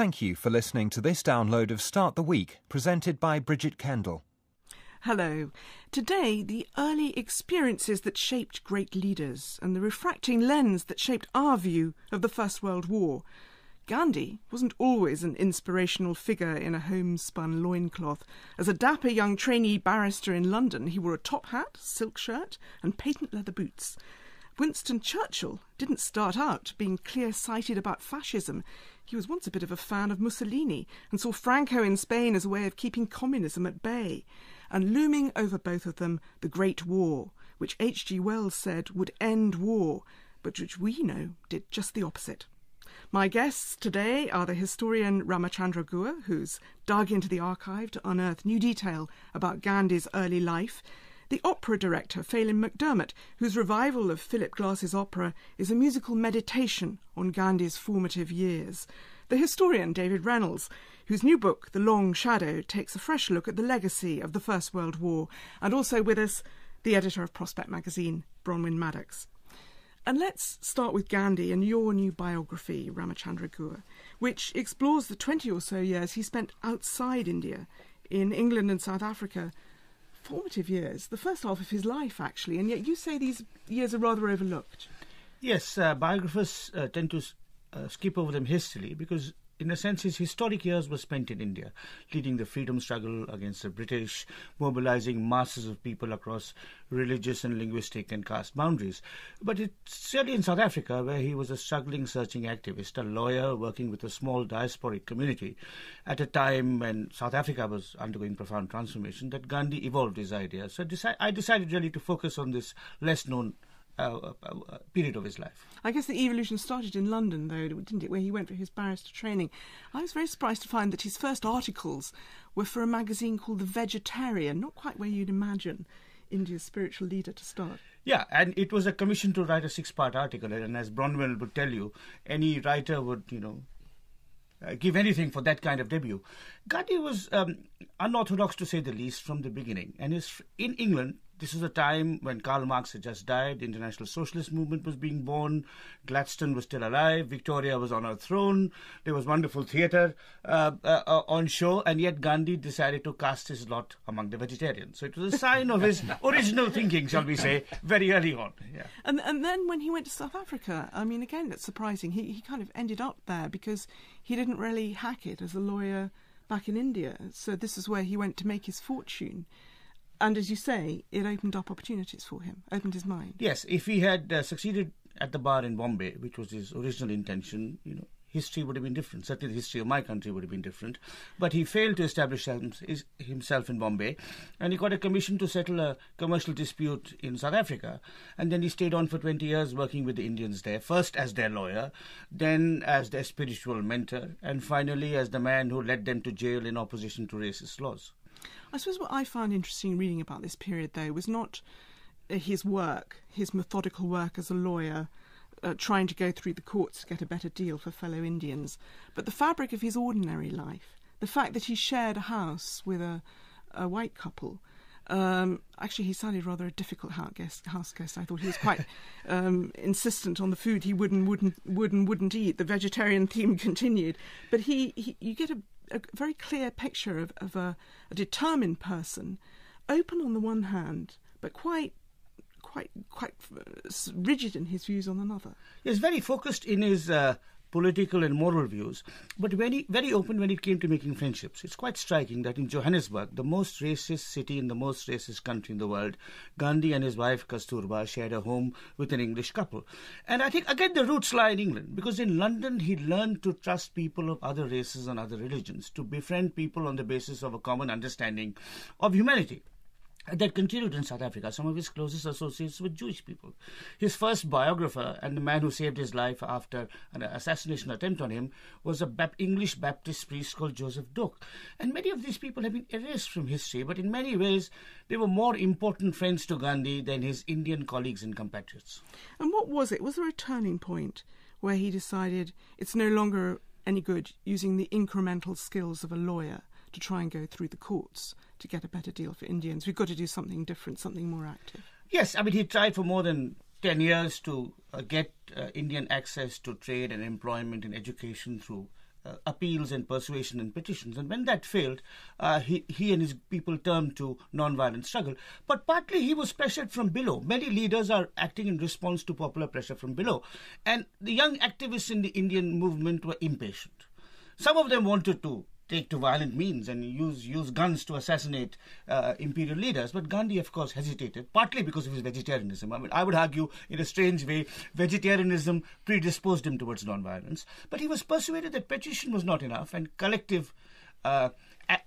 Thank you for listening to this download of Start the Week, presented by Bridget Kendall. Hello. Today, the early experiences that shaped great leaders and the refracting lens that shaped our view of the First World War. Gandhi wasn't always an inspirational figure in a homespun loincloth. As a dapper young trainee barrister in London, he wore a top hat, silk shirt and patent leather boots. Winston Churchill didn't start out being clear-sighted about fascism. He was once a bit of a fan of Mussolini and saw Franco in Spain as a way of keeping communism at bay. And looming over both of them, the Great War, which H.G. Wells said would end war, but which we know did just the opposite. My guests today are the historian Ramachandra Guha, who's dug into the archive to unearth new detail about Gandhi's early life, the opera director Phelim McDermott, whose revival of Philip Glass's opera is a musical meditation on Gandhi's formative years, the historian David Reynolds, whose new book, The Long Shadow, takes a fresh look at the legacy of the First World War, and also with us, the editor of Prospect magazine, Bronwen Maddox. And let's start with Gandhi and your new biography, Ramachandra Guha, which explores the 20 or so years he spent outside India, in England and South Africa. Formative years, the first half of his life, actually, and yet you say these years are rather overlooked. Yes, biographers tend to skip over them hastily because, in a sense, his historic years were spent in India, leading the freedom struggle against the British, mobilizing masses of people across religious and linguistic and caste boundaries. But it's certainly in South Africa, where he was a struggling, searching activist, a lawyer working with a small diasporic community, at a time when South Africa was undergoing profound transformation, that Gandhi evolved his ideas. So I decided really to focus on this less-known period of his life. I guess the evolution started in London, though, didn't it, where he went for his barrister training. I was very surprised to find that his first articles were for a magazine called The Vegetarian, not quite where you'd imagine India's spiritual leader to start. Yeah, and it was a commission to write a 6-part article, and as Bronwen would tell you, any writer would, give anything for that kind of debut. Gandhi was unorthodox, to say the least, from the beginning, and in England. This was a time when Karl Marx had just died, the International Socialist Movement was being born, Gladstone was still alive, Victoria was on her throne, there was wonderful theatre on show, and yet Gandhi decided to cast his lot among the vegetarians. So it was a sign of his original thinking, shall we say, very early on. Yeah. And then when he went to South Africa, I mean, again, that's surprising. He kind of ended up there because he didn't really hack it as a lawyer back in India. So this is where he went to make his fortune. And as you say, it opened up opportunities for him, opened his mind. Yes, if he had succeeded at the bar in Bombay, which was his original intention, history would have been different. Certainly the history of my country would have been different. But he failed to establish himself in Bombay, and he got a commission to settle a commercial dispute in South Africa. And then he stayed on for 20 years working with the Indians there, first as their lawyer, then as their spiritual mentor, and finally as the man who led them to jail in opposition to racist laws. I suppose what I found interesting reading about this period, though, was not his work, his methodical work as a lawyer, trying to go through the courts to get a better deal for fellow Indians, but the fabric of his ordinary life, the fact that he shared a house with a white couple. Actually, he sounded rather a difficult house guest. I thought he was quite insistent on the food he would and wouldn't eat. The vegetarian theme continued, but you get a very clear picture of a determined person, open on the one hand, but quite rigid in his views on another. He's very focused in his political and moral views, but very open when it came to making friendships. It's quite striking that in Johannesburg, the most racist city in the most racist country in the world, Gandhi and his wife Kasturba shared a home with an English couple. And I think, again, the roots lie in England, because in London he learned to trust people of other races and other religions, to befriend people on the basis of a common understanding of humanity. That continued in South Africa. Some of his closest associates were Jewish people. His first biographer, and the man who saved his life after an assassination attempt on him, was an English Baptist priest called Joseph Doak. And many of these people have been erased from history, but in many ways they were more important friends to Gandhi than his Indian colleagues and compatriots. And what was it? Was there a turning point where he decided it's no longer any good using the incremental skills of a lawyer to try and go through the courts to get a better deal for Indians? We've got to do something different, something more active. Yes, I mean, he tried for more than 10 years to get Indian access to trade and employment and education through appeals and persuasion and petitions. And when that failed, he and his people turned to non-violent struggle. But partly he was pressured from below. Many leaders are acting in response to popular pressure from below. And the young activists in the Indian movement were impatient. Some of them wanted to take to violent means and use guns to assassinate imperial leaders. But Gandhi, of course, hesitated, partly because of his vegetarianism. I mean, I would argue, in a strange way, vegetarianism predisposed him towards non-violence. But he was persuaded that petition was not enough, and collective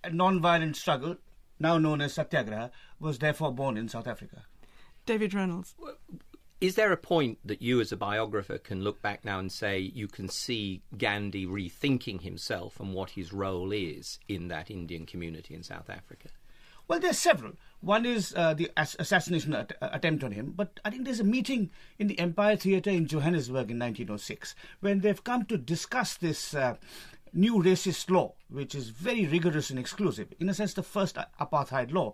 non-violent struggle, now known as Satyagraha, was therefore born in South Africa. David Reynolds. Is there a point that you as a biographer can look back now and say you can see Gandhi rethinking himself and what his role is in that Indian community in South Africa? Well, there's several. One is the assassination attempt on him, but I think there's a meeting in the Empire Theatre in Johannesburg in 1906 when they've come to discuss this new racist law, which is very rigorous and exclusive, in a sense the first apartheid law.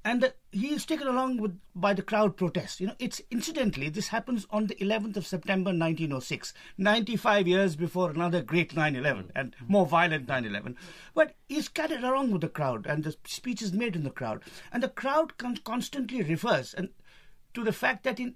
And he is taken along by the crowd protest. You know, incidentally, this happens on the 11th of September 1906, 95 years before another great 9/11 and more violent 9/11. But he's carried along with the crowd, and the speech is made in the crowd. And the crowd constantly refers to the fact that in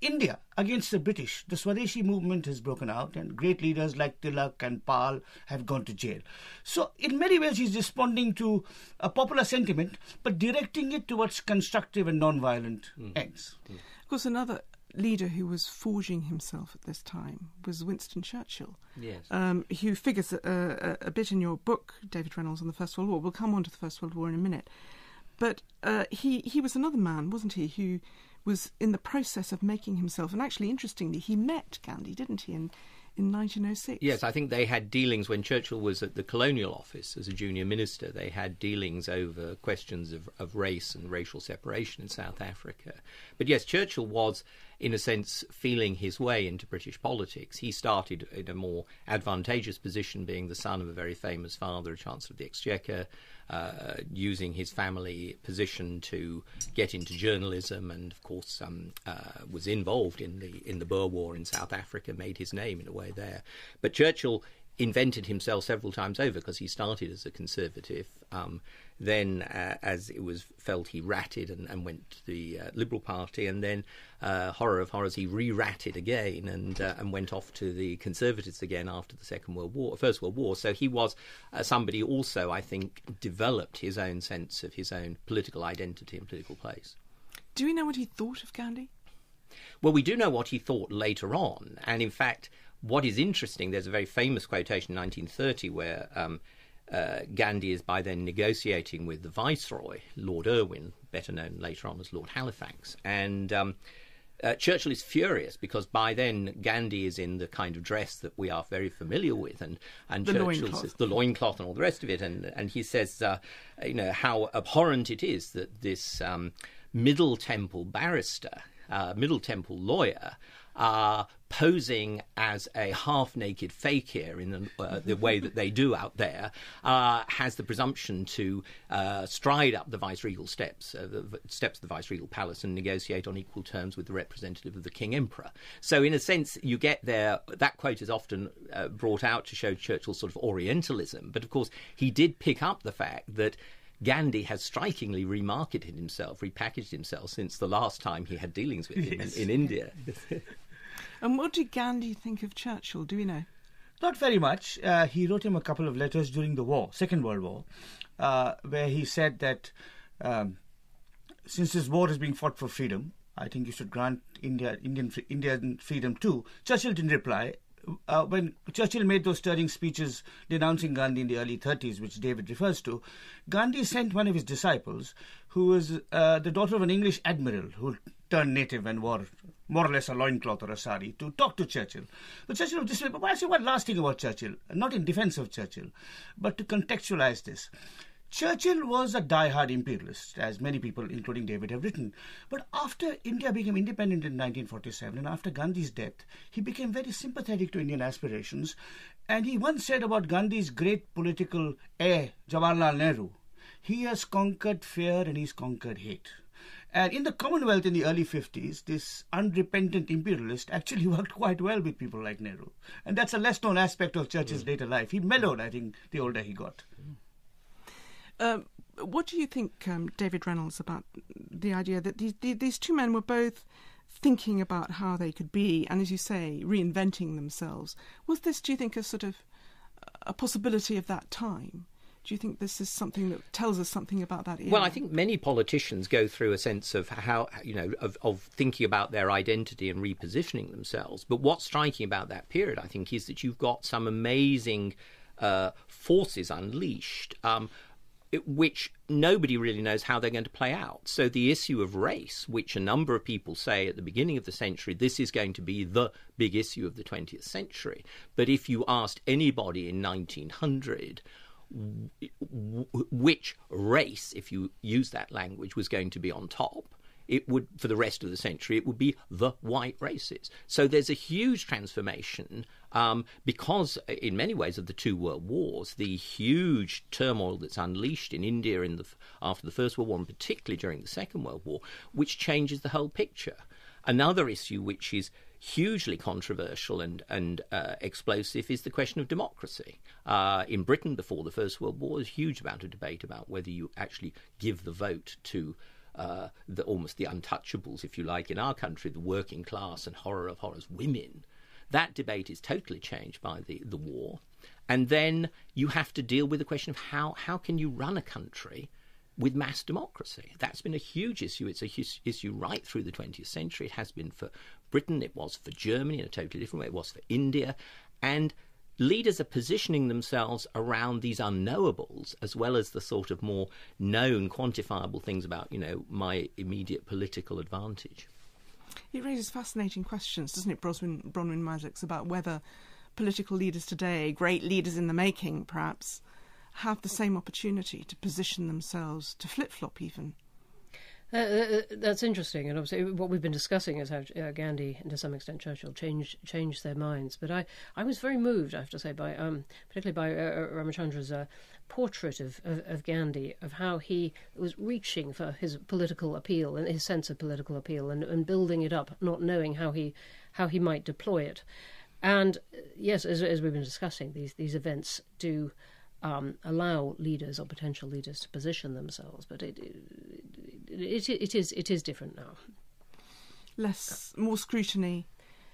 India, against the British, the Swadeshi movement has broken out, and great leaders like Tilak and Pal have gone to jail. So in many ways he's responding to a popular sentiment, but directing it towards constructive and non-violent ends. Of course, another leader who was forging himself at this time was Winston Churchill. Yes. Who figures a bit in your book, David Reynolds, on the First World War. We'll come on to the First World War in a minute. But he was another man, wasn't he, who was in the process of making himself. And actually, interestingly, he met Gandhi, didn't he, in 1906? Yes, I think they had dealings when Churchill was at the Colonial Office as a junior minister. They had dealings over questions of race and racial separation in South Africa. But yes, Churchill was, in a sense, feeling his way into British politics. He started in a more advantageous position, being the son of a very famous father, a Chancellor of the Exchequer, using his family position to get into journalism, and of course was involved in the Boer War in South Africa, made his name in a way there. But Churchill invented himself several times over because he started as a conservative. Then, as it was felt, he ratted and went to the Liberal Party, and then, horror of horrors, he re-ratted again and went off to the Conservatives again after the First World War. So he was somebody also, I think, developed his own sense of his own political identity and political place. Do we know what he thought of Gandhi? Well, we do know what he thought later on, and in fact, what is interesting, there's a very famous quotation in 1930 where Gandhi is by then negotiating with the Viceroy, Lord Irwin, better known later on as Lord Halifax. And Churchill is furious because by then Gandhi is in the kind of dress that we are very familiar with, and Churchill says the loincloth and all the rest of it, and he says, how abhorrent it is that this Middle Temple barrister, Middle Temple lawyer, posing as a half-naked fakir in the way that they do out there, has the presumption to stride up the viceregal steps of the viceregal palace and negotiate on equal terms with the representative of the King Emperor. So in a sense, you get there, that quote is often brought out to show Churchill's sort of Orientalism, but of course he did pick up the fact that Gandhi has strikingly repackaged himself since the last time he had dealings with him in India. And what did Gandhi think of Churchill? Do we know? Not very much. He wrote him a couple of letters during the war, Second World War, where he said that since this war is being fought for freedom, I think you should grant Indian freedom too. Churchill didn't reply. When Churchill made those stirring speeches denouncing Gandhi in the early 30s, which David refers to, Gandhi sent one of his disciples, who was the daughter of an English admiral who turned native and wore more or less a loincloth or a sari, to talk to Churchill. But Churchill was this way. But I say one last thing about Churchill, not in defence of Churchill, but to contextualise this. Churchill was a die-hard imperialist, as many people, including David, have written. But after India became independent in 1947, and after Gandhi's death, he became very sympathetic to Indian aspirations. And he once said about Gandhi's great political heir, Jawaharlal Nehru, he has conquered fear and he's conquered hate. And in the Commonwealth in the early 50s, this unrepentant imperialist actually worked quite well with people like Nehru. And that's a less-known aspect of Churchill's later life. He mellowed, I think, the older he got. What do you think, David Reynolds, about the idea that these two men were both thinking about how they could be and, as you say, reinventing themselves? Was this, do you think, a sort of a possibility of that time? Do you think this is something that tells us something about that era? Well, I think many politicians go through a sense of how, of thinking about their identity and repositioning themselves. But what's striking about that period, I think, is that you've got some amazing forces unleashed, which nobody really knows how they're going to play out. So the issue of race, which a number of people say at the beginning of the century, this is going to be the big issue of the 20th century. But if you asked anybody in 1900 which race, if you use that language, was going to be on top, it would, for the rest of the century, it would be the white races. So there's a huge transformation because, in many ways, of the two world wars, the huge turmoil that's unleashed in India after the First World War, and particularly during the Second World War, which changes the whole picture. Another issue which is hugely controversial and explosive is the question of democracy. In Britain, before the First World War, there's a huge amount of debate about whether you actually give the vote to almost the untouchables, if you like, in our country, the working class and horror of horrors, women. That debate is totally changed by the war. And then you have to deal with the question of how can you run a country with mass democracy. That's been a huge issue. It's a issue right through the 20th century. It has been for Britain. It was for Germany in a totally different way. It was for India. And leaders are positioning themselves around these unknowables as well as the sort of more known, quantifiable things about, my immediate political advantage. It raises fascinating questions, doesn't it, Bronwen Maddox, about whether political leaders today, great leaders in the making perhaps, have the same opportunity to position themselves, to flip-flop even. That's interesting, and obviously what we've been discussing is how Gandhi and to some extent Churchill changed their minds. But I was very moved, I have to say, by particularly by Ramachandra's portrait of Gandhi, of how he was reaching for his political appeal and his sense of political appeal and building it up, not knowing how he might deploy it. And yes, as we've been discussing, these events do allow leaders or potential leaders to position themselves, but it is different now. More scrutiny,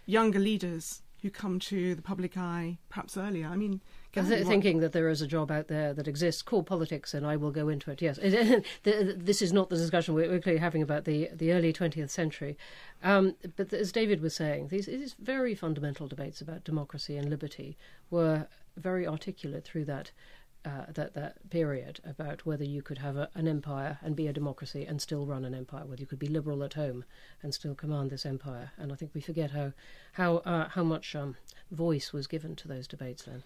younger leaders who come to the public eye perhaps earlier. I mean, thinking that there is a job out there that exists called politics, and I will go into it. Yes, this is not the discussion we're clearly having about the early 20th century. But as David was saying, these very fundamental debates about democracy and liberty were very articulate through that period, about whether you could have an empire and be a democracy and still run an empire, whether you could be liberal at home and still command this empire. And I think we forget how much voice was given to those debates then.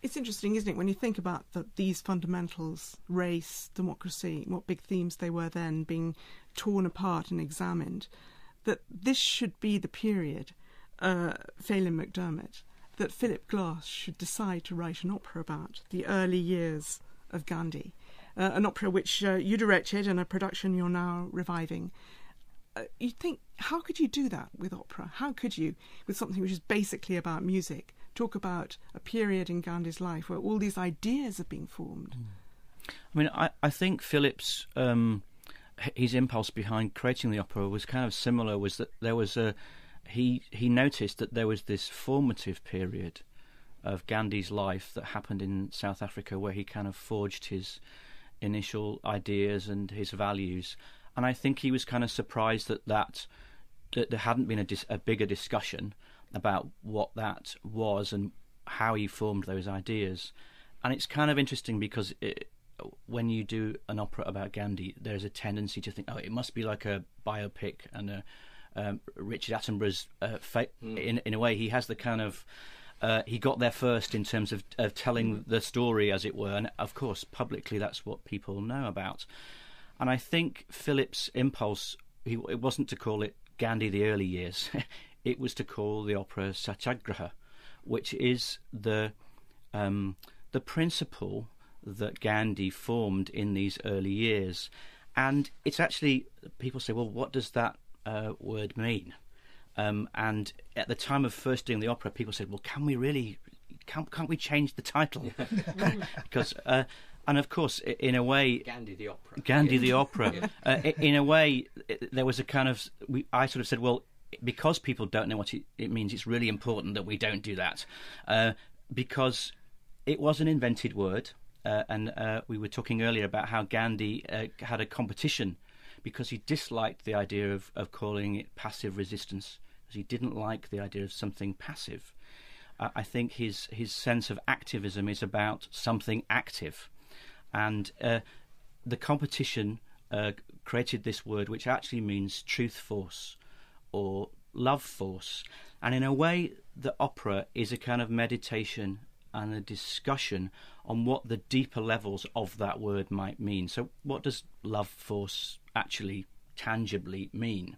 It's interesting, isn't it, when you think about these fundamentals, race, democracy, what big themes they were then being torn apart and examined, that this should be the period, Phelim McDermott, that Philip Glass should decide to write an opera about, the early years of Gandhi, an opera which you directed and a production you're now reviving. You'd think, how could you do that with opera? How could you, with something which is basically about music, talk about a period in Gandhi's life where all these ideas are being formed? I mean, I think Philip's his impulse behind creating the opera was kind of similar, was that there was he noticed that there was this formative period of Gandhi's life that happened in South Africa where he kind of forged his initial ideas and his values. And I think he was kind of surprised that there hadn't been a bigger discussion about what that was and how he formed those ideas. And it's kind of interesting because when you do an opera about Gandhi, there's a tendency to think, oh, it must be like a biopic, and Richard Attenborough's in a way he has the kind of he got there first in terms of telling the story, as it were, and of course publicly that's what people know about. And I think Philip's impulse, it wasn't to call it Gandhi the early years, it was to call the opera Satyagraha, which is the principle that Gandhi formed in these early years. And it's actually, people say, well, what does that word mean? And at the time of first doing the opera, people said, well, can't we change the title? Because, and of course, in a way... Gandhi the opera. Gandhi the opera. In a way, there was a kind of... I sort of said, well, because people don't know what it means, it's really important that we don't do that. Because it was an invented word. And we were talking earlier about how Gandhi had a competition because he disliked the idea of calling it passive resistance, because he didn't like the idea of something passive. I think his sense of activism is about something active. And the competition created this word which actually means truth force or love force. And in a way, the opera is a kind of meditation and a discussion on what the deeper levels of that word might mean. So what does love force actually tangibly mean?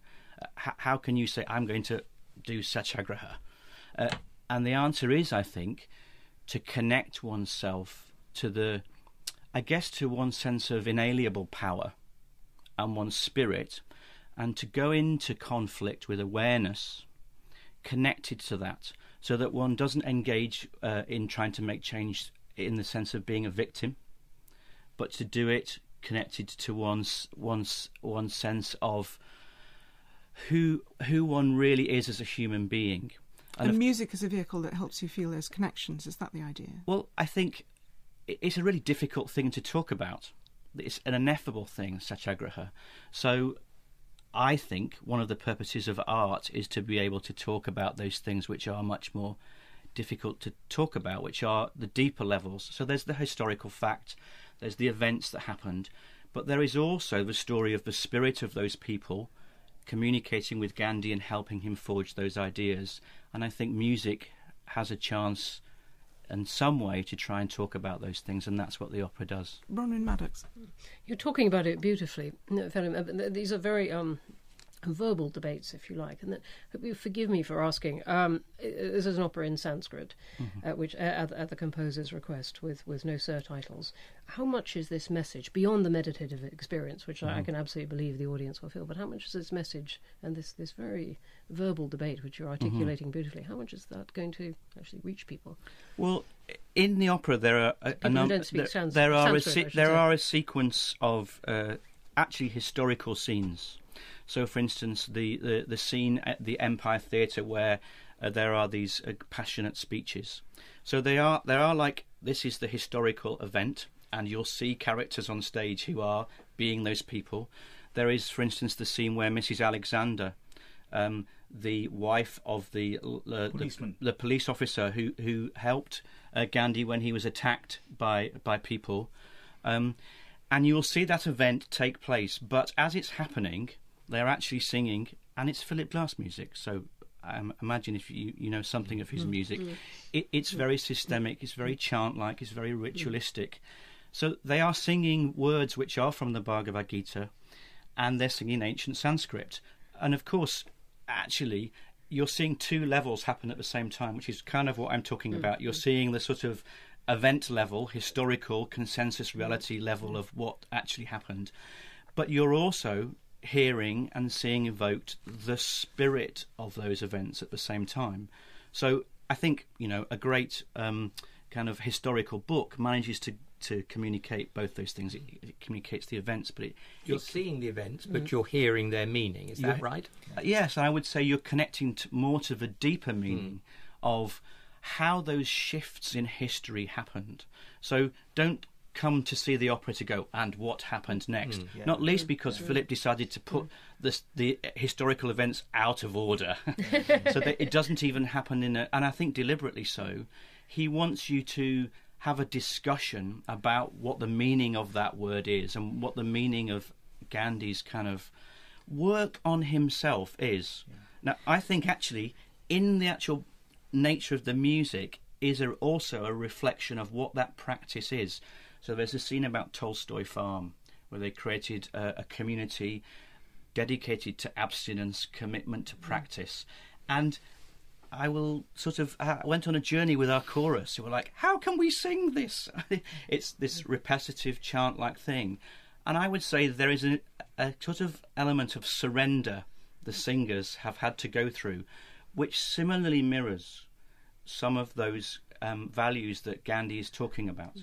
How can you say, I'm going to do satyagraha? And the answer is, I think, to connect oneself to to one's sense of inalienable power and one's spirit, and to go into conflict with awareness connected to that, so that one doesn't engage in trying to make change in the sense of being a victim, but to do it connected to one's sense of who one really is as a human being. And music is a vehicle that helps you feel those connections. Is that the idea? Well, I think it's a really difficult thing to talk about. It's an ineffable thing, satyagraha. So I think one of the purposes of art is to be able to talk about those things which are much more difficult to talk about, which are the deeper levels. So there's the historical fact, there's the events that happened, but there is also the story of the spirit of those people communicating with Gandhi and helping him forge those ideas. And I think music has a chance in some way to try and talk about those things, and that's what the opera does. Bronwen, Maddox. You're talking about it beautifully, Phelim. These are very verbal debates, if you like, and forgive me for asking. This is an opera in Sanskrit, which at the composer's request, with no surtitles. How much is this message beyond the meditative experience, which I can absolutely believe the audience will feel? But how much is this message and this very verbal debate, which you're articulating beautifully? How much is that going to actually reach people? Well, in the opera, there are a sequence of actually historical scenes. So, for instance, the scene at the Empire Theatre where there are these passionate speeches. So they are like, this is the historical event, and you'll see characters on stage who are being those people. There is, for instance, the scene where Mrs. Alexander, the wife of the police officer who helped Gandhi when he was attacked by people, and you will see that event take place. But as it's happening, they're actually singing, and it's Philip Glass music. So imagine if you know something of his music. It's very systemic, it's very chant-like, it's very ritualistic. So they are singing words which are from the Bhagavad Gita, and they're singing ancient Sanskrit. And of course, actually, you're seeing two levels happen at the same time, which is kind of what I'm talking about. You're seeing the sort of event level, historical, consensus reality level of what actually happened. But you're also hearing and seeing evoked the spirit of those events at the same time. So I think, a great kind of historical book manages to communicate both those things. It communicates the events, but you're seeing the events, but you're hearing their meaning. Is that right? Yes, I would say you're connecting more to the deeper meaning of how those shifts in history happened. So don't come to see the opera to go, and what happened next? Not least because Philip decided to put the historical events out of order, so that it doesn't even happen and I think deliberately so. He wants you to have a discussion about what the meaning of that word is and what the meaning of Gandhi's kind of work on himself is. Now, I think actually in the actual nature of the music is also a reflection of what that practice is. So there's a scene about Tolstoy Farm where they created a community dedicated to abstinence, commitment to practice. And I went on a journey with our chorus who were like, how can we sing this? It's this repetitive chant-like thing. And I would say there is a sort of element of surrender the singers have had to go through, which similarly mirrors some of those values that Gandhi is talking about.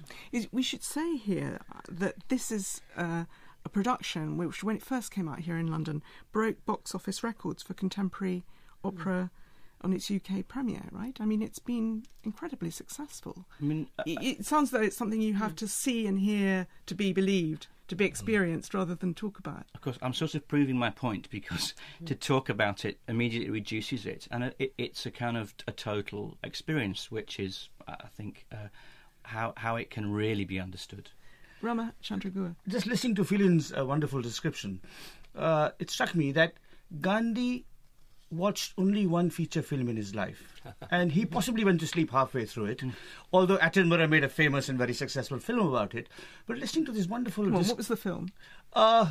We should say here that this is a production which, when it first came out here in London, broke box office records for contemporary opera on its UK premiere, right? I mean, it's been incredibly successful. I mean, it sounds though it's something you have to see and hear to be believed, to be experienced, rather than talk about. Of course, I'm sort of proving my point, because to talk about it immediately reduces it, and it's a kind of a total experience, which is, I think, how it can really be understood. Ramachandra Guha. Just listening to Phelim's wonderful description, it struck me that Gandhi watched only one feature film in his life, and he possibly went to sleep halfway through it, although Attenborough made a famous and very successful film about it. But listening to this wonderful... What was the film?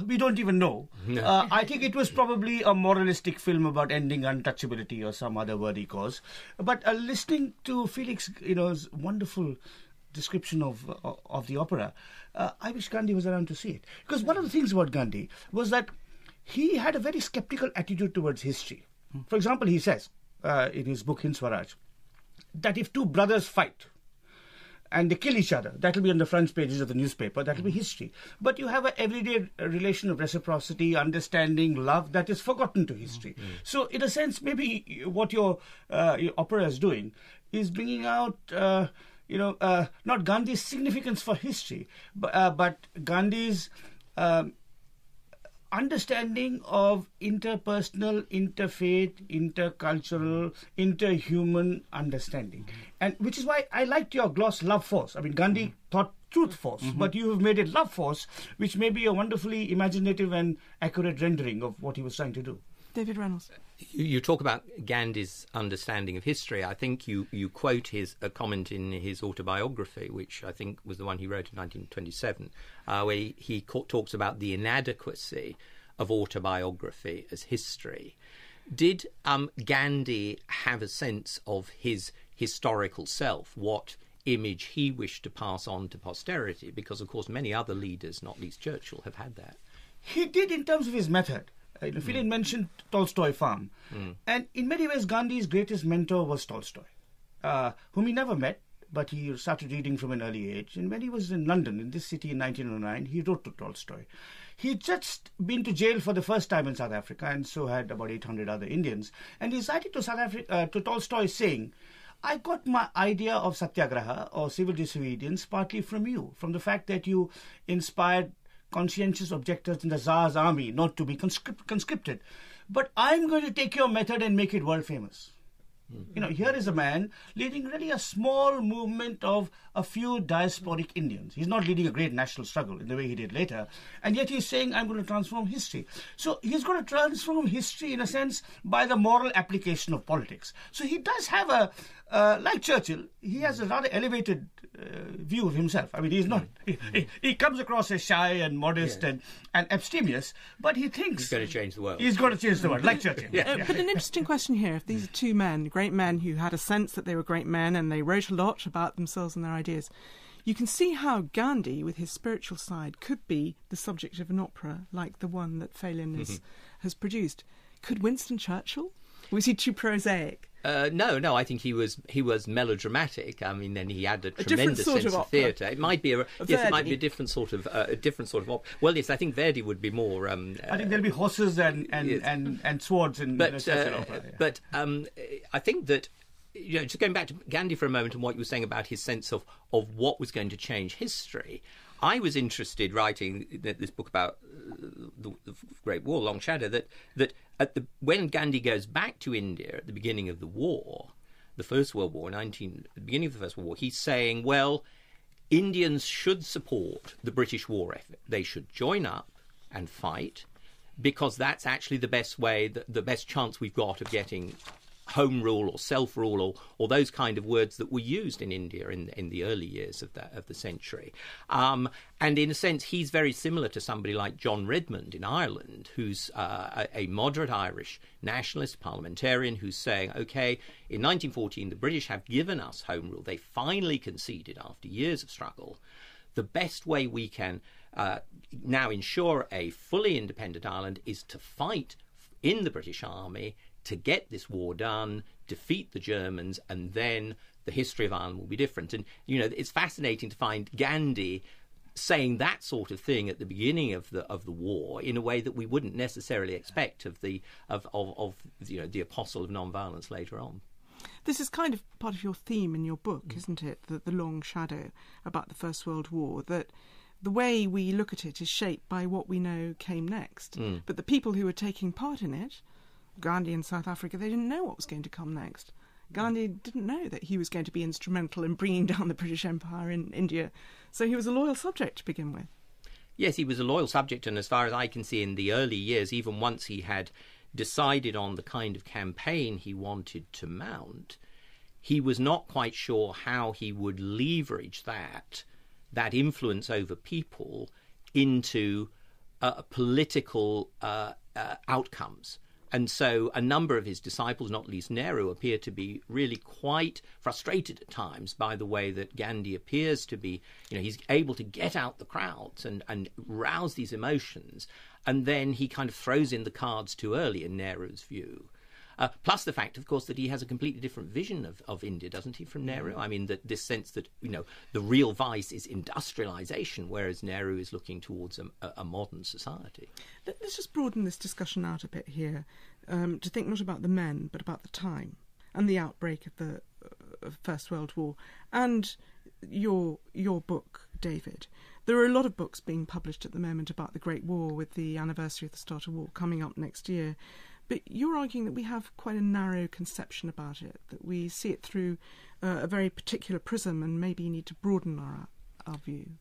We don't even know. I think it was probably a moralistic film about ending untouchability or some other worthy cause. But listening to Felix, wonderful description of the opera, I wish Gandhi was around to see it. Because one of the things about Gandhi was that he had a very sceptical attitude towards history. For example, he says in his book Hind Swaraj that if two brothers fight and they kill each other, that will be on the front pages of the newspaper, that will be history. But you have an everyday relation of reciprocity, understanding, love that is forgotten to history. So in a sense, maybe what your opera is doing is bringing out not Gandhi's significance for history, but Gandhi's understanding of interpersonal, interfaith, intercultural, interhuman understanding. And which is why I liked your gloss, love force. I mean, Gandhi thought truth force, but you have made it love force, which may be a wonderfully imaginative and accurate rendering of what he was trying to do. David Reynolds. You talk about Gandhi's understanding of history. I think you quote a comment in his autobiography, which I think was the one he wrote in 1927, where he talks about the inadequacy of autobiography as history. Did Gandhi have a sense of his historical self, what image he wished to pass on to posterity? Because, of course, many other leaders, not least Churchill, have had that. He did in terms of his method. Phelim mentioned Tolstoy farm. And in many ways, Gandhi's greatest mentor was Tolstoy, whom he never met, but he started reading from an early age. And when he was in London, in this city in 1909, he wrote to Tolstoy. He'd just been to jail for the first time in South Africa, and so had about 800 other Indians. And he's writing to Tolstoy saying, I got my idea of satyagraha, or civil disobedience, partly from you, from the fact that you inspired conscientious objectors in the Tsar's army not to be conscripted. But I'm going to take your method and make it world famous. Here is a man leading really a small movement of a few diasporic Indians. He's not leading a great national struggle in the way he did later. And yet he's saying, I'm going to transform history. So he's going to transform history, in a sense, by the moral application of politics. So he does have like Churchill, he has a rather elevated view of himself. I mean, he's not... He comes across as shy and modest and abstemious, but he thinks... He's going to change the world. He's going to change the world, like Churchill. But an interesting question here. If these are two men, great men who had a sense that they were great men and they wrote a lot about themselves and their ideas, you can see how Gandhi, with his spiritual side, could be the subject of an opera like the one that Phelim has produced. Could Winston Churchill? Was he too prosaic? No. I think he was melodramatic. I mean, then he had a tremendous sense of theatre. It might be it might be a different sort of opera. Well, yes, I think Verdi would be more. I think there'll be horses and swords in Churchill opera. Yeah. But I think that, just going back to Gandhi for a moment and what you were saying about his sense of what was going to change history. I was interested writing this book about the Great War, Long Shadow, that when Gandhi goes back to India at the beginning of the war, the First World War, at the beginning of the First World War, he's saying, well, Indians should support the British war effort. They should join up and fight, because that's actually the best way, the best chance we've got of getting home rule or self-rule or those kind of words that were used in India in the early years of the century. And in a sense, he's very similar to somebody like John Redmond in Ireland, who's a moderate Irish nationalist parliamentarian who's saying, OK, in 1914, the British have given us home rule. They finally conceded after years of struggle the best way we can now ensure a fully independent Ireland is to fight in the British Army to get this war done, defeat the Germans, and then the history of Ireland will be different. And, it's fascinating to find Gandhi saying that sort of thing at the beginning of the war in a way that we wouldn't necessarily expect of the apostle of non-violence later on. This is kind of part of your theme in your book, isn't it? The long shadow about the First World War, that the way we look at it is shaped by what we know came next. But the people who were taking part in it, Gandhi in South Africa, they didn't know what was going to come next. Gandhi didn't know that he was going to be instrumental in bringing down the British Empire in India. So he was a loyal subject to begin with. Yes, he was a loyal subject, and as far as I can see, in the early years, even once he had decided on the kind of campaign he wanted to mount, he was not quite sure how he would leverage that influence over people into political outcomes. And so a number of his disciples, not least Nehru, appear to be really quite frustrated at times by the way that Gandhi appears to be, he's able to get out the crowds and rouse these emotions. And then he kind of throws in the cards too early in Nehru's view. Plus the fact, of course, that he has a completely different vision of India, doesn't he, from Nehru? I mean, this sense that, the real vice is industrialization, whereas Nehru is looking towards a modern society. Let's just broaden this discussion out a bit here, to think not about the men, but about the time and the outbreak of the First World War. And your book, David. There are a lot of books being published at the moment about the Great War, with the anniversary of the start of war coming up next year. But you're arguing that we have quite a narrow conception about it, that we see it through a very particular prism and maybe need to broaden our view.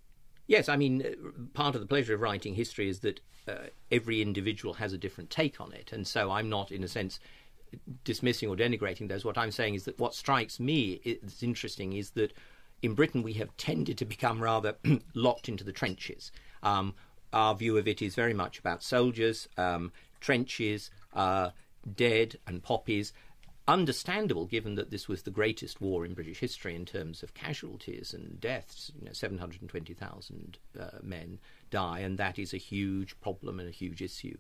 Yes, I mean, part of the pleasure of writing history is that every individual has a different take on it. And so I'm not, in a sense, dismissing or denigrating those. What I'm saying is that what strikes me is interesting is that in Britain we have tended to become rather locked into the trenches. Our view of it is very much about soldiers, trenches, dead and poppies. Understandable, given that this was the greatest war in British history in terms of casualties and deaths. 720,000 men die, and that is a huge problem and a huge issue,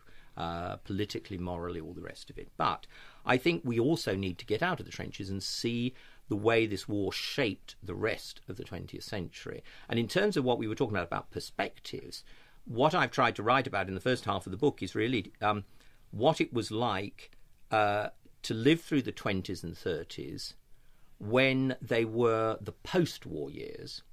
politically, morally, all the rest of it. But I think we also need to get out of the trenches and see the way this war shaped the rest of the 20th century. And in terms of what we were talking about perspectives, what I've tried to write about in the first half of the book is really what it was like to live through the 20s and 30s when they were the post-war years,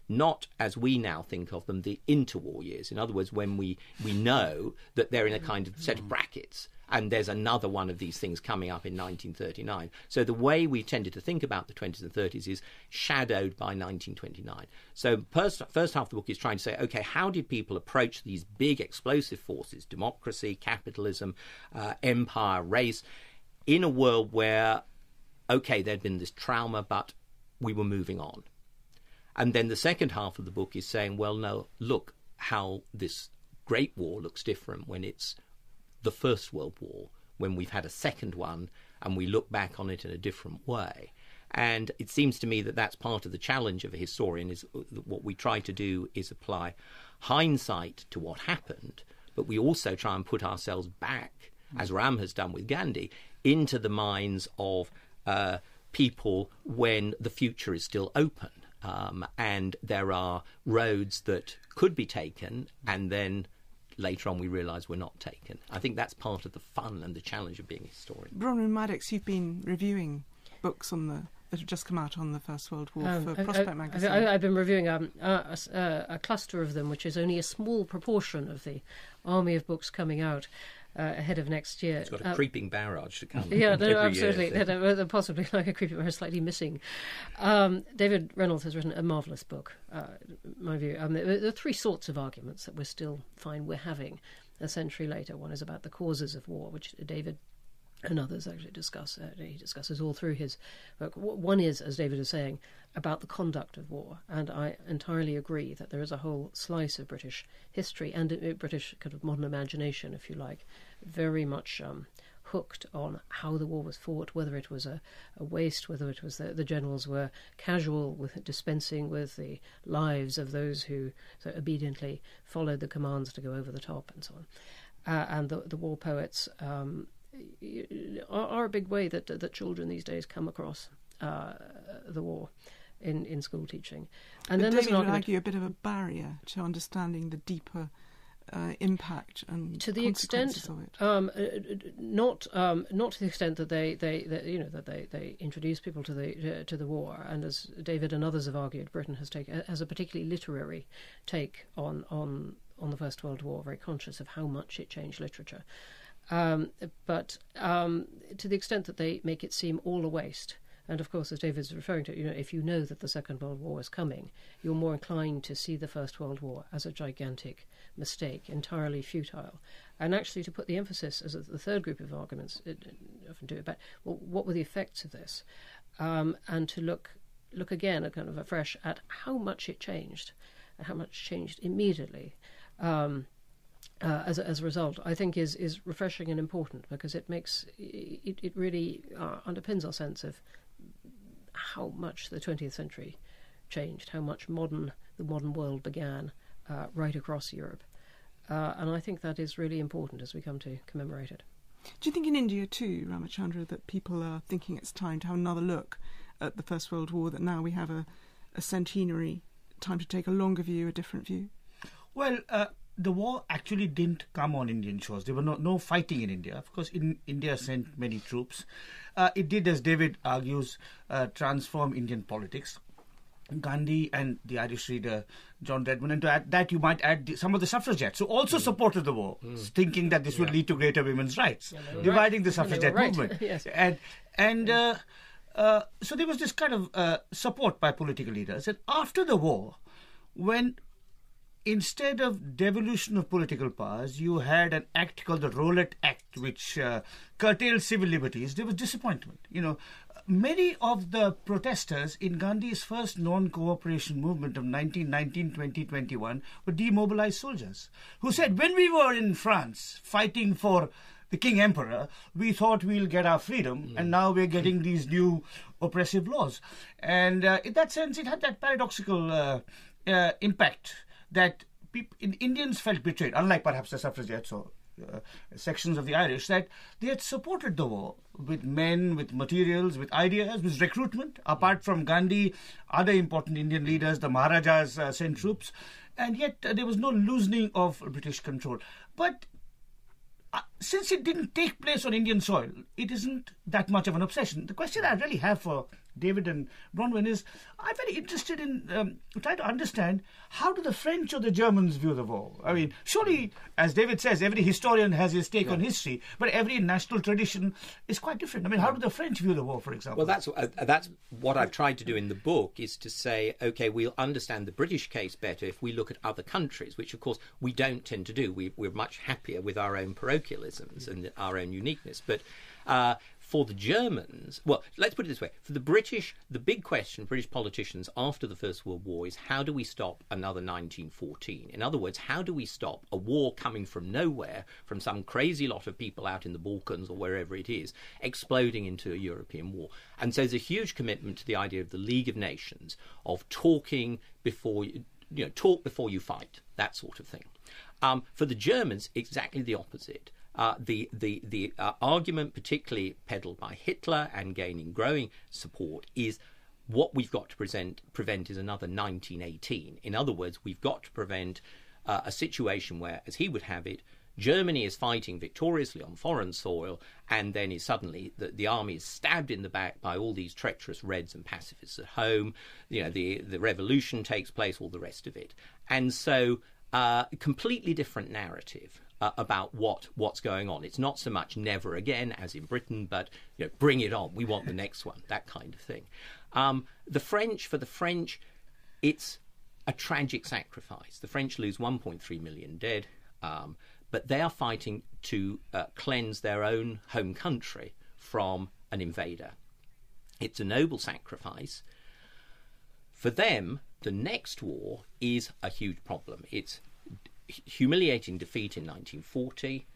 not as we now think of them, the interwar years. In other words, when we know that they're in a kind of set of brackets and there's another one of these things coming up in 1939. So the way we tended to think about the 20s and 30s is shadowed by 1929. So first half of the book is trying to say, OK, how did people approach these big explosive forces, democracy, capitalism, empire, race, in a world where, OK, there'd been this trauma, but we were moving on. And then the second half of the book is saying, well, no, look how this Great War looks different when it's the First World War, when we've had a second one and we look back on it in a different way. And it seems to me that that's part of the challenge of a historian, is what we try to do is apply hindsight to what happened, but we also try and put ourselves back, as Ram has done with Gandhi, into the minds of people when the future is still open. And there are roads that could be taken, and then later on we realise were not taken. I think that's part of the fun and the challenge of being a historian. Bronwen, Maddox, you've been reviewing books that have just come out on the First World War for Prospect magazine. I've been reviewing a cluster of them, which is only a small proportion of the army of books coming out ahead of next year. It's got a creeping barrage to come. Yeah, no, absolutely. Year, so. Possibly like a creeping barrage, slightly missing. David Reynolds has written a marvellous book, in my view. There are three sorts of arguments that we're still find we're having a century later. One is about the causes of war, which David and others actually discuss. He discusses all through his work. One is, as David is saying, about the conduct of war, and I entirely agree that there is a whole slice of British history and British kind of modern imagination, if you like, very much hooked on how the war was fought, whether it was a waste, whether it was the generals were casual with dispensing with the lives of those who so obediently followed the commands to go over the top and so on. And the war poets are a big way that children these days come across the war in school teaching. And but then David would argue a bit of a barrier to understanding the deeper impact and to the extent of it. Not to the extent that they introduce people to the war, and as David and others have argued, Britain has a particularly literary take on the First World War, very conscious of how much it changed literature. But to the extent that they make it seem all a waste. And of course, as David's referring to, if you know that the Second World War is coming, you're more inclined to see the First World War as a gigantic mistake, entirely futile. And actually to put the emphasis, as the third group of arguments often do, about what were the effects of this, and to look again at kind of afresh at how much it changed, and how much changed immediately. As a result, I think is refreshing and important, because it makes it really underpins our sense of how much the 20th century changed, how much the modern world began right across Europe, and I think that is really important as we come to commemorate it. Do you think in India too, Ramachandra, that people are thinking it's time to have another look at the First World War, that now we have a centenary, time to take a longer view, a different view? Well, the war actually didn't come on Indian shores. There were no fighting in India. Of course, India sent many troops. It did, as David argues, transform Indian politics. Gandhi and the Irish reader John Redmond, and to add that you might add some of the suffragettes who also supported the war, thinking that this would lead to greater women's rights, dividing the suffragette movement. Yes. And so there was this kind of support by political leaders. And after the war, when instead of devolution of political powers, you had an act called the Rowlatt Act, which curtailed civil liberties, there was disappointment. Many of the protesters in Gandhi's first non-cooperation movement of 1919-20-21 were demobilized soldiers who said, when we were in France fighting for the King Emperor, we thought we'll get our freedom, and now we're getting these new oppressive laws. And in that sense, it had that paradoxical impact that Indians felt betrayed, unlike perhaps the suffragettes or sections of the Irish, that they had supported the war with men, with materials, with ideas, with recruitment. Apart from Gandhi, other important Indian leaders, the Maharajas sent troops, and yet there was no loosening of British control. But since it didn't take place on Indian soil, it isn't that much of an obsession. The question I really have for David and Bronwen is, I'm very interested in trying to understand, how do the French or the Germans view the war? I mean, surely, as David says, every historian has his take on history, but every national tradition is quite different. I mean, how do the French view the war, for example? Well, that's what I've tried to do in the book, is to say, OK, we'll understand the British case better if we look at other countries, which, of course, we don't tend to do. We're much happier with our own parochialisms and our own uniqueness. But for the Germans, well, let's put it this way. For the British, the big question for British politicians after the First World War is, how do we stop another 1914? In other words, how do we stop a war coming from nowhere, from some crazy lot of people out in the Balkans or wherever it is, exploding into a European war? And so there's a huge commitment to the idea of the League of Nations, of talking before talk before you fight, that sort of thing. For the Germans, exactly the opposite. The argument, particularly peddled by Hitler and gaining growing support, is what we've got to prevent is another 1918. In other words, we've got to prevent a situation where, as he would have it, Germany is fighting victoriously on foreign soil, and then is suddenly the army is stabbed in the back by all these treacherous Reds and pacifists at home. The revolution takes place, all the rest of it, and so completely different narrative about what's going on. It's not so much never again as in Britain, but bring it on. We want the next one. That kind of thing. For the French, it's a tragic sacrifice. The French lose 1.3 million dead. But they are fighting to cleanse their own home country from an invader. It's a noble sacrifice. For them, the next war is a huge problem. It's humiliating defeat in 1940,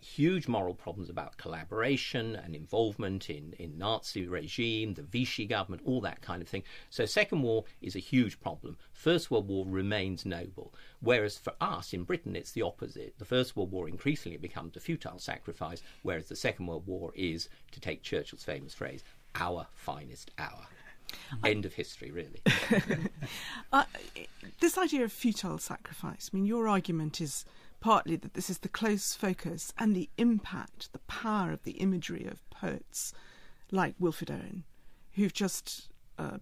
huge moral problems about collaboration and involvement in Nazi regime, the Vichy government, all that kind of thing. So Second War is a huge problem. First World War remains noble. Whereas for us in Britain, it's the opposite. The First World War increasingly becomes a futile sacrifice, whereas the Second World War is, to take Churchill's famous phrase, our finest hour. End of history, really. This idea of futile sacrifice, I mean, your argument is partly that this is the close focus and the impact, the power of the imagery of poets like Wilfred Owen, who've just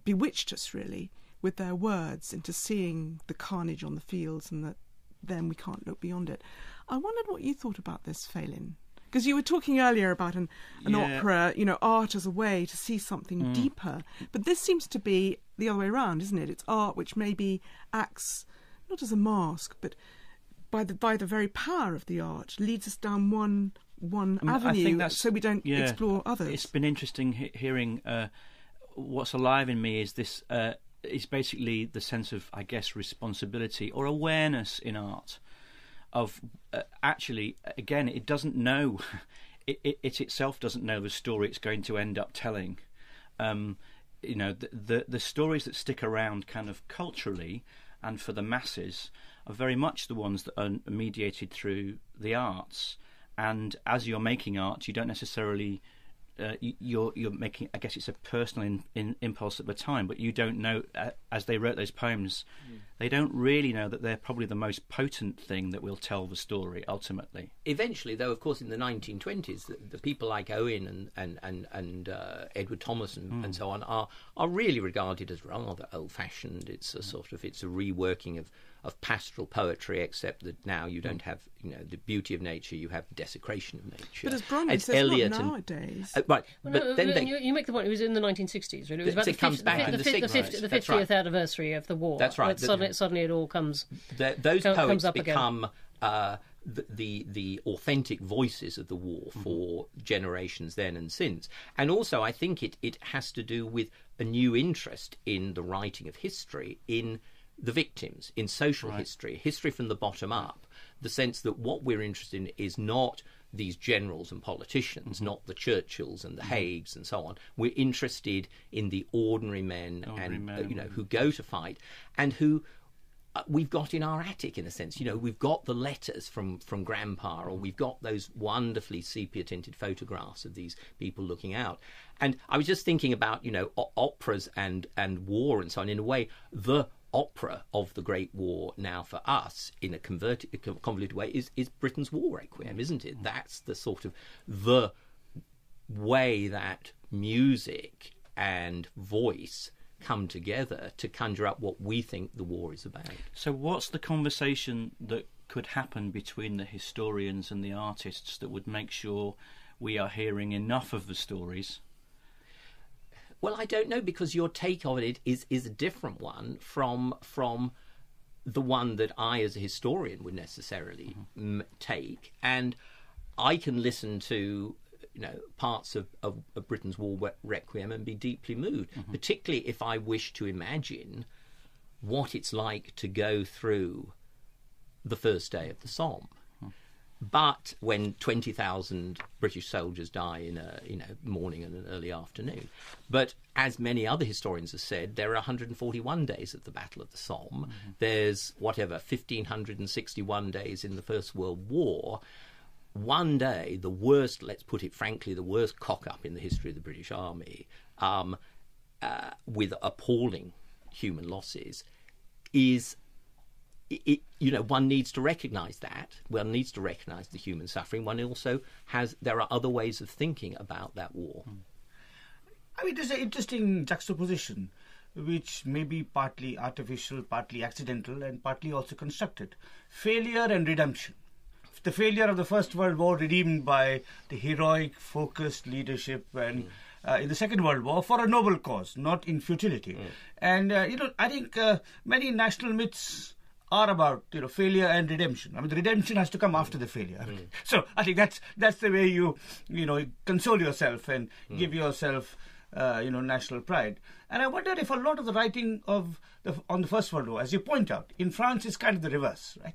bewitched us, really, with their words into seeing the carnage on the fields and that then we can't look beyond it. I wondered what you thought about this, Phelim. Because you were talking earlier about an opera, art as a way to see something deeper. But this seems to be the other way around, isn't it? It's art which maybe acts not as a mask, but by the very power of the art, leads us down one avenue, so we don't explore others. It's been interesting hearing what's alive in me is this. Is basically the sense of, I guess, responsibility or awareness in art. Of actually, again, it doesn't know, it itself doesn't know the story it's going to end up telling. The stories that stick around kind of culturally and for the masses are very much the ones that are mediated through the arts. And as you're making art, you don't necessarily you're making, I guess it's a personal impulse at the time, but you don't know, as they wrote those poems, they don't really know that they're probably the most potent thing that will tell the story ultimately. Eventually, though, of course, in the 1920s, the people like Owen and Edward Thomas and so on are really regarded as rather old-fashioned. It's a sort of, it's a reworking of pastoral poetry, except that now you don't have, the beauty of nature, you have desecration of nature. But as Bronwen says, Eliot not nowadays. Right, well, but then you make the point. It was in the 1960s, really. It was about it comes back in the 60s. the 50th anniversary of the war. That's right. Suddenly it all comes. Those poets up become the authentic voices of the war for generations then and since. And also, I think it has to do with a new interest in the writing of history, in the victims, in social history from the bottom up, the sense that what we're interested in is not these generals and politicians, not the Churchills and the Hagues and so on. We're interested in the ordinary men who go to fight and who we've got in our attic, in a sense. We've got the letters from Grandpa, or we've got those wonderfully sepia-tinted photographs of these people looking out. And I was just thinking about, operas and war and so on. In a way, the opera of the Great War now for us, in a convoluted way, is Britain's War Requiem, isn't it? That's the sort of the way that music and voice come together to conjure up what we think the war is about. So what's the conversation that could happen between the historians and the artists that would make sure we are hearing enough of the stories? Well, I don't know, because your take of it is a different one from the one that I, as a historian, would necessarily take. And I can listen to parts of Britain's War Requiem and be deeply moved, particularly if I wish to imagine what it's like to go through the first day of the Somme. But when 20,000 British soldiers die in a morning and an early afternoon. But as many other historians have said, there are 141 days of the Battle of the Somme. There's 1,561 days in the First World War. One day, the worst, let's put it frankly, the worst cock-up in the history of the British Army, with appalling human losses, is... one needs to recognise that. One needs to recognise the human suffering. One also there are other ways of thinking about that war. I mean, there's an interesting juxtaposition, which may be partly artificial, partly accidental, and partly also constructed. Failure and redemption. The failure of the First World War redeemed by the heroic, focused leadership and in the Second World War for a noble cause, not in futility. And, I think many national myths are about failure and redemption. I mean, the redemption has to come after the failure. So I think that's the way you console yourself and give yourself national pride. And I wonder if a lot of the writing on the First World War, as you point out, in France is kind of the reverse, right?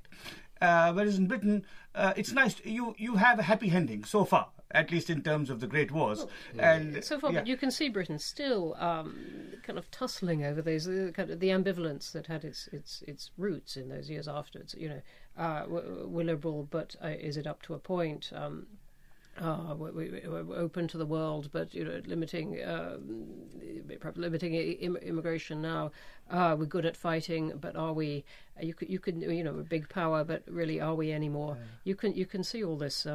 Whereas in Britain, it's nice. You have a happy ending so far, at least in terms of the Great Wars. And so far, but you can see Britain still kind of tussling over those kind of the ambivalence that had its roots in those years afterwards. We're liberal, but is it up to a point? We're open to the world, but limiting immigration now. We're good at fighting, but are we? You could a big power, but really, are we anymore? You can see all this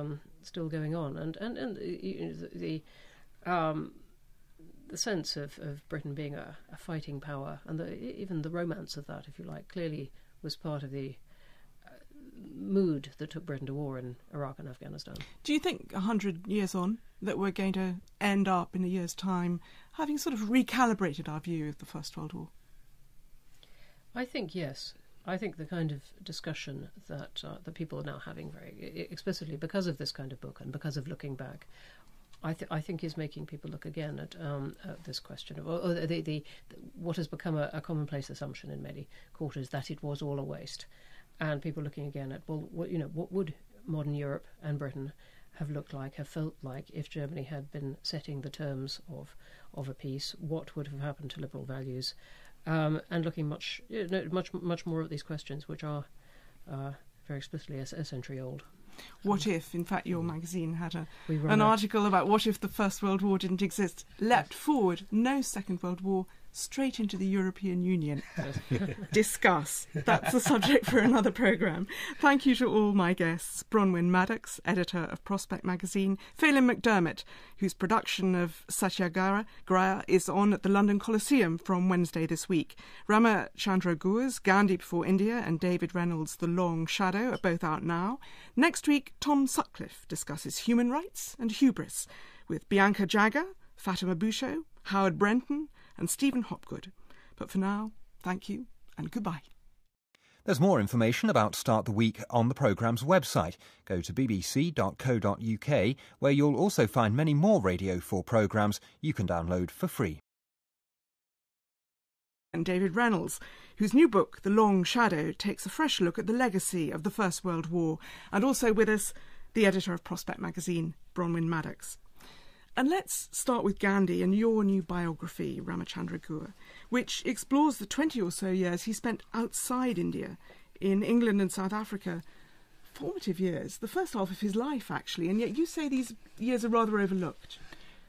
still going on, and the sense of Britain being a fighting power, and even the romance of that, if you like, clearly was part of the mood that took Britain to war in Iraq and Afghanistan. Do you think 100 years on that we're going to end up in a year's time having sort of recalibrated our view of the First World War? I think yes. I think the kind of discussion that people are now having very explicitly because of this kind of book and because of looking back, I think is making people look again at this question of what has become a commonplace assumption in many quarters, that it was all a waste. And people looking again at, what would modern Europe and Britain have looked like, have felt like, if Germany had been setting the terms of a peace? What would have happened to liberal values? And looking much more at these questions, which are very explicitly a century old. What if, in fact, your magazine had an article about what if the First World War didn't exist? Leapt forward, no Second World War, straight into the European Union. Discuss. That's the subject for another programme. Thank you to all my guests. Bronwen Maddox, editor of Prospect magazine. Phelim McDermott, whose production of Satyagraha is on at the London Coliseum from Wednesday this week. Ramachandra Guha's Gandhi Before India and David Reynolds' The Long Shadow are both out now. Next week, Tom Sutcliffe discusses human rights and hubris with Bianca Jagger, Fatima Bouchot, Howard Brenton and Stephen Hopgood. But for now, thank you and goodbye. There's more information about Start the Week on the programme's website. Go to bbc.co.uk, where you'll also find many more Radio 4 programmes you can download for free. And David Reynolds, whose new book, The Long Shadow, takes a fresh look at the legacy of the First World War. And also with us, the editor of Prospect magazine, Bronwen Maddox. And let's start with Gandhi and your new biography, Ramachandra Guha, which explores the 20 or so years he spent outside India, in England and South Africa. Formative years, the first half of his life, actually, and yet you say these years are rather overlooked.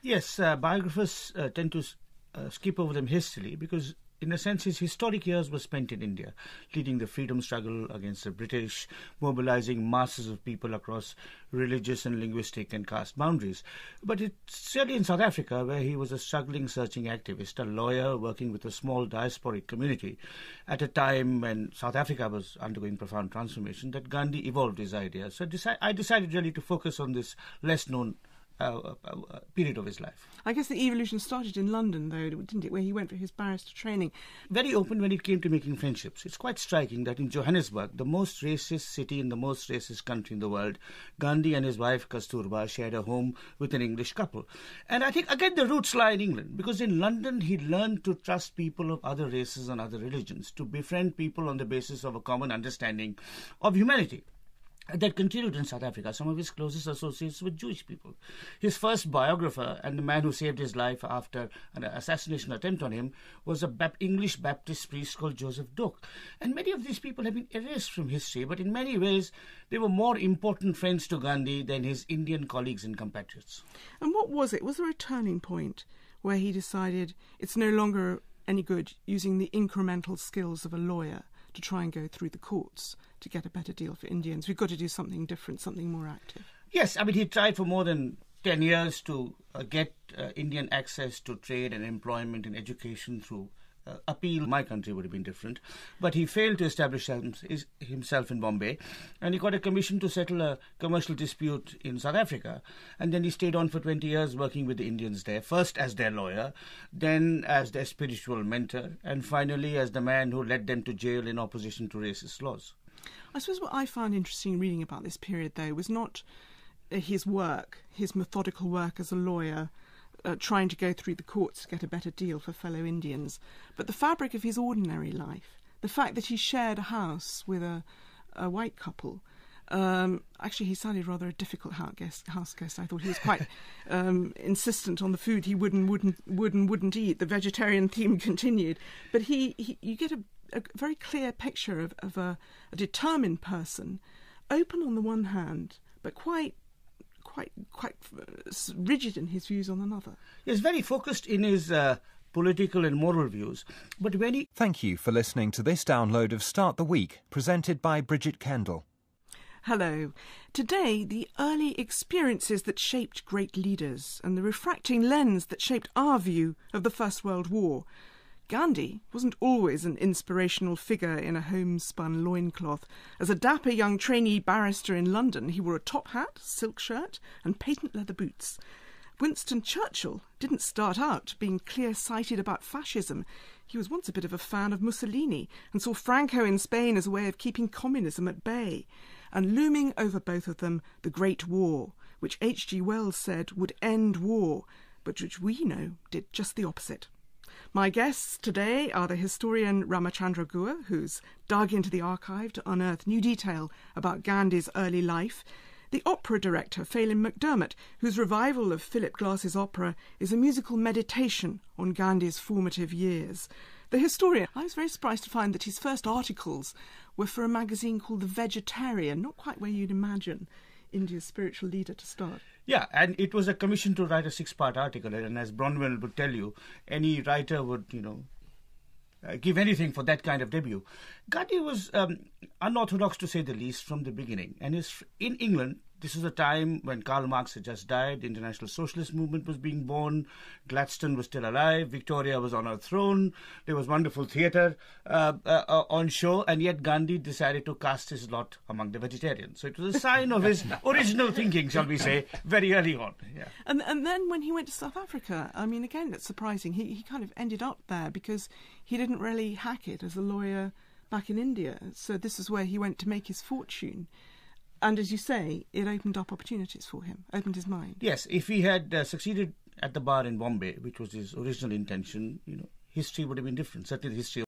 Yes, biographers tend to skip over them hastily because, in a sense, his historic years were spent in India, leading the freedom struggle against the British, mobilizing masses of people across religious and linguistic and caste boundaries. But it's certainly in South Africa, where he was a struggling, searching activist, a lawyer working with a small diasporic community, at a time when South Africa was undergoing profound transformation, that Gandhi evolved his ideas. So I decided really to focus on this less-known period of his life. I guess the evolution started in London, though, didn't it, where he went for his barrister training. Very open when it came to making friendships. It's quite striking that in Johannesburg, the most racist city in the most racist country in the world, Gandhi and his wife Kasturba shared a home with an English couple. And I think, again, the roots lie in England, because in London he learned to trust people of other races and other religions, to befriend people on the basis of a common understanding of humanity. That continued in South Africa. Some of his closest associates were Jewish people. His first biographer, and the man who saved his life after an assassination attempt on him, was a English Baptist priest called Joseph Doak. And many of these people have been erased from history, but in many ways they were more important friends to Gandhi than his Indian colleagues and compatriots. And what was it? Was there a turning point where he decided it's no longer any good using the incremental skills of a lawyer to try and go through the courts to get a better deal for Indians? We've got to do something different, something more active. Yes, I mean, he tried for more than 10 years to get Indian access to trade and employment and education through appeal. My country would have been different. But he failed to establish himself in Bombay, and he got a commission to settle a commercial dispute in South Africa. And then he stayed on for 20 years working with the Indians there, first as their lawyer, then as their spiritual mentor, and finally as the man who led them to jail in opposition to racist laws. I suppose what I found interesting reading about this period, though, was not his work, his methodical work as a lawyer, trying to go through the courts to get a better deal for fellow Indians, but the fabric of his ordinary life, the fact that he shared a house with a a white couple. Actually, he sounded rather a difficult house guest. I thought he was quite insistent on the food he wouldn't eat. The vegetarian theme continued, but you get a very clear picture of a determined person, open on the one hand, but quite rigid in his views on another. He's very focused in his political and moral views. But when he... Thank you for listening to this download of Start the Week, presented by Bridget Kendall. Hello. Today, the early experiences that shaped great leaders and the refracting lens that shaped our view of the First World War. Gandhi wasn't always an inspirational figure in a homespun loincloth. As a dapper young trainee barrister in London, he wore a top hat, silk shirt and patent leather boots. Winston Churchill didn't start out being clear-sighted about fascism. He was once a bit of a fan of Mussolini and saw Franco in Spain as a way of keeping communism at bay. And looming over both of them, the Great War, which H.G. Wells said would end war, but which we know did just the opposite. My guests today are the historian Ramachandra Guha, who's dug into the archive to unearth new detail about Gandhi's early life, the opera director Phelim McDermott, whose revival of Philip Glass's opera is a musical meditation on Gandhi's formative years. The historian, I was very surprised to find that his first articles were for a magazine called The Vegetarian, not quite where you'd imagine India's spiritual leader to start. Yeah, and it was a commission to write a 6-part article, and as Bronwen would tell you, any writer would, give anything for that kind of debut. Gandhi was unorthodox, to say the least, from the beginning. And in England, this was a time when Karl Marx had just died, the International Socialist Movement was being born, Gladstone was still alive, Victoria was on her throne, there was wonderful theatre on show, and yet Gandhi decided to cast his lot among the vegetarians. So it was a sign of his original thinking, shall we say, very early on. Yeah. And then when he went to South Africa, I mean, again, that's surprising. He kind of ended up there because he didn't really hack it as a lawyer back in India. So this is where he went to make his fortune. And as you say, it opened up opportunities for him, opened his mind. Yes, if he had succeeded at the bar in Bombay, which was his original intention, history would have been different. Certainly the history